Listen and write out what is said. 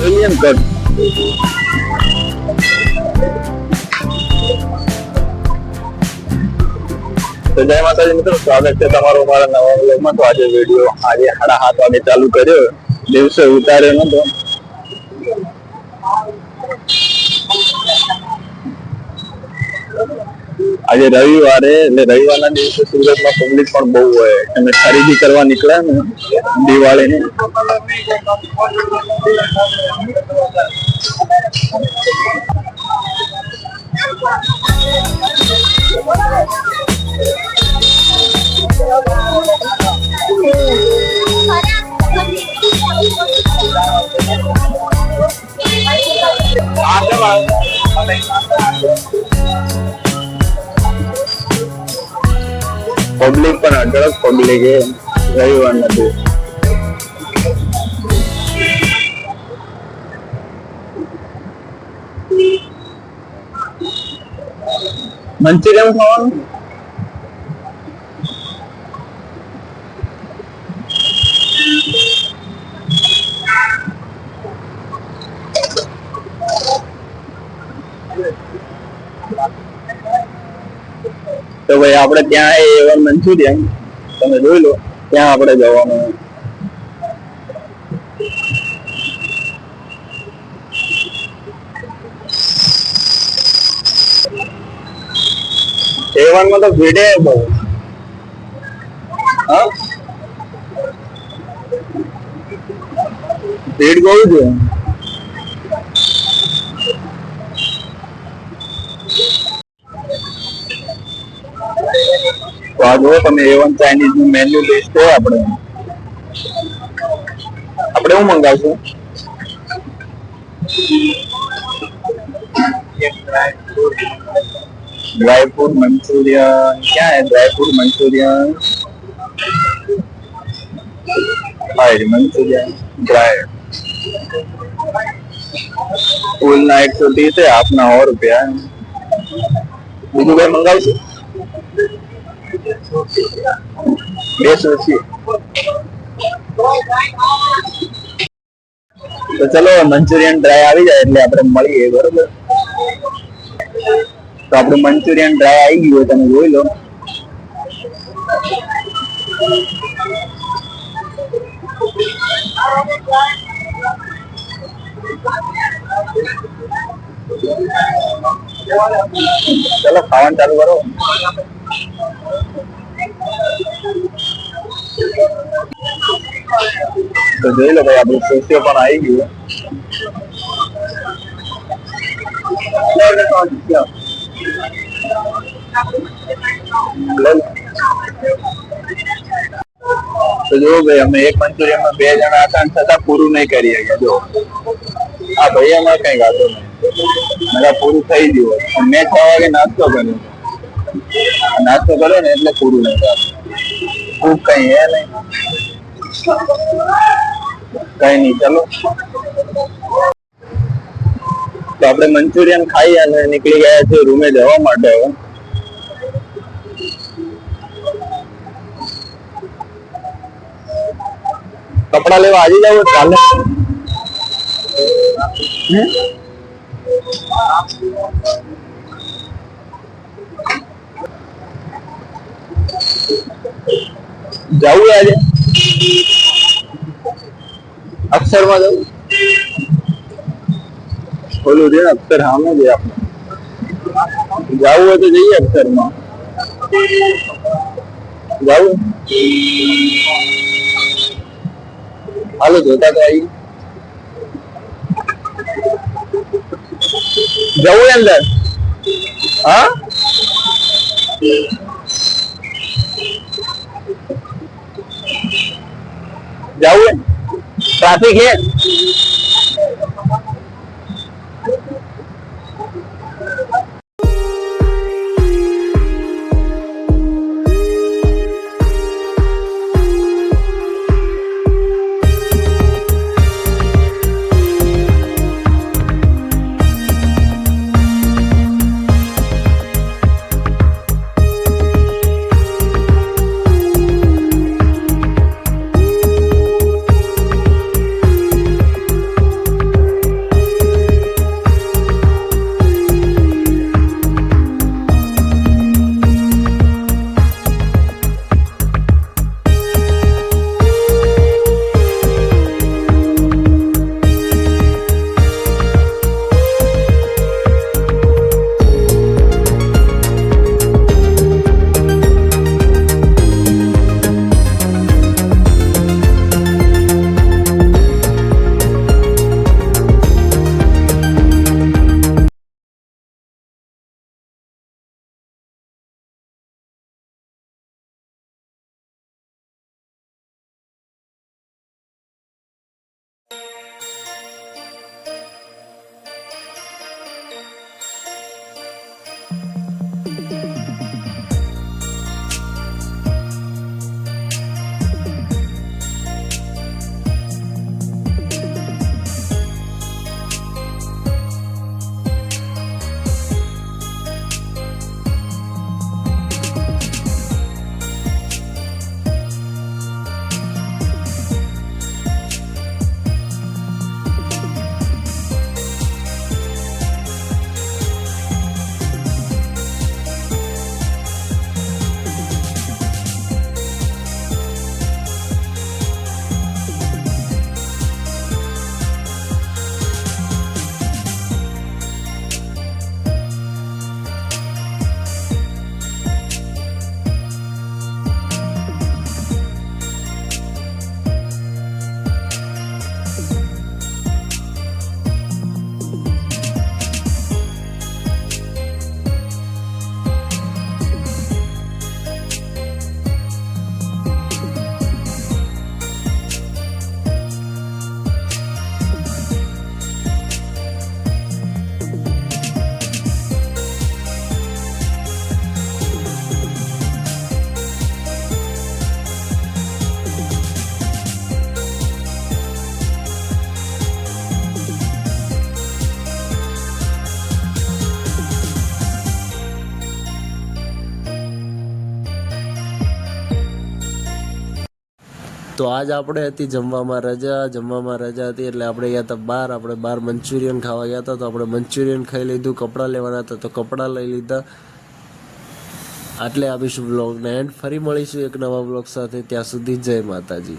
Alien cut. તો જય માતાજી મિત્રો, સ્વાગત છે તમારું મારા નવા વ્લોગમાં. તો આજે વિડીયો 7:30 વાગે ચાલુ કર્યો, દિવસે ઉતાર્યો નતો. આજે રવિવારે, એટલે રવિવારના દિવસે સુરતમાં પબ્લિક પણ બહુ હોય. અને ખરીદી કરવા નીકળ્યા ને દિવાળીની. પબ્લિક પણ અઢળક પબ્લિક એ રવિવાર નથી. મંચુરિયન ખાવાનું તો ભાઈ આપણે ત્યાં એવન મંચુરિયન તમે જોઈ લો, ત્યાં આપણે જવાનું. એવન માં તો ભીડે બહુ. હા, ભીડ બહુ છે. તો આ જો તમે A1 ચાઇનીઝ નું મેન્યુ લિસ્ટ છે. આપણે શું મંગાવશું? Dry fruit Manchurian. क्या है dry fruit Manchurian? Manchurian dry full night 130 है, हाफ ना और रुपया. બીજું કઈ મંગાવશું? 280. તો ચલો મંચુરિયન ડ્રાય આવી જાય એટલે આપણે મળીએ, બરોબર? તો આપણું મંચુરિયન ડ્રાય આવી ગયું, તમે જોઈ લો. ચલો ખાવાનું ચાલુ કરો. તો જોઈ લો ભાઈ, આપણું સોસિયો પણ આવી ગયું. તો જો ભાઈ, અમે એક મંચુરિયન માં 2 જણા હતા છતાં પૂરું નહીં કરી શક્યા. જો આ ભાઈ અમારે કઈ ગાતો નહીં, પૂરું થઈ ગયું. મેં 6 વાગે નાસ્તો કર્યો ને એટલે પૂરું નહીં થતું. ખૂબ કઈ હે નહીં, કઈ નહીં. ચલો તો આપણે મંચુરિયન ખાઈ અને નીકળી ગયા છે રૂમે જવા માટે. કપડા લેવા આજે જાવ ચાલે? જવું આજે અક્ષર માં જવું? બોલું છે અક્ષર સામે છે. આપણે જવું હોય તો જઈએ અક્ષર માં. જવું? હાલો જોતા તો આવી. જવું અંદર? હા, જવું? ટ્રાફિક હે? તો આજ આપણે હતી જમવામાં રજા હતી એટલે આપણે ગયા હતા બહાર. આપણે બહાર મંચુરિયન ખાવા ગયા હતા, તો આપણે મંચુરિયન ખાઈ લીધું. કપડાં લેવાના હતા તો કપડાં લઈ લીધા. આટલે આપીશું બ્લોગને એન્ડ. ફરી મળીશું એક નવા બ્લોગ સાથે. ત્યાં સુધી જય માતાજી.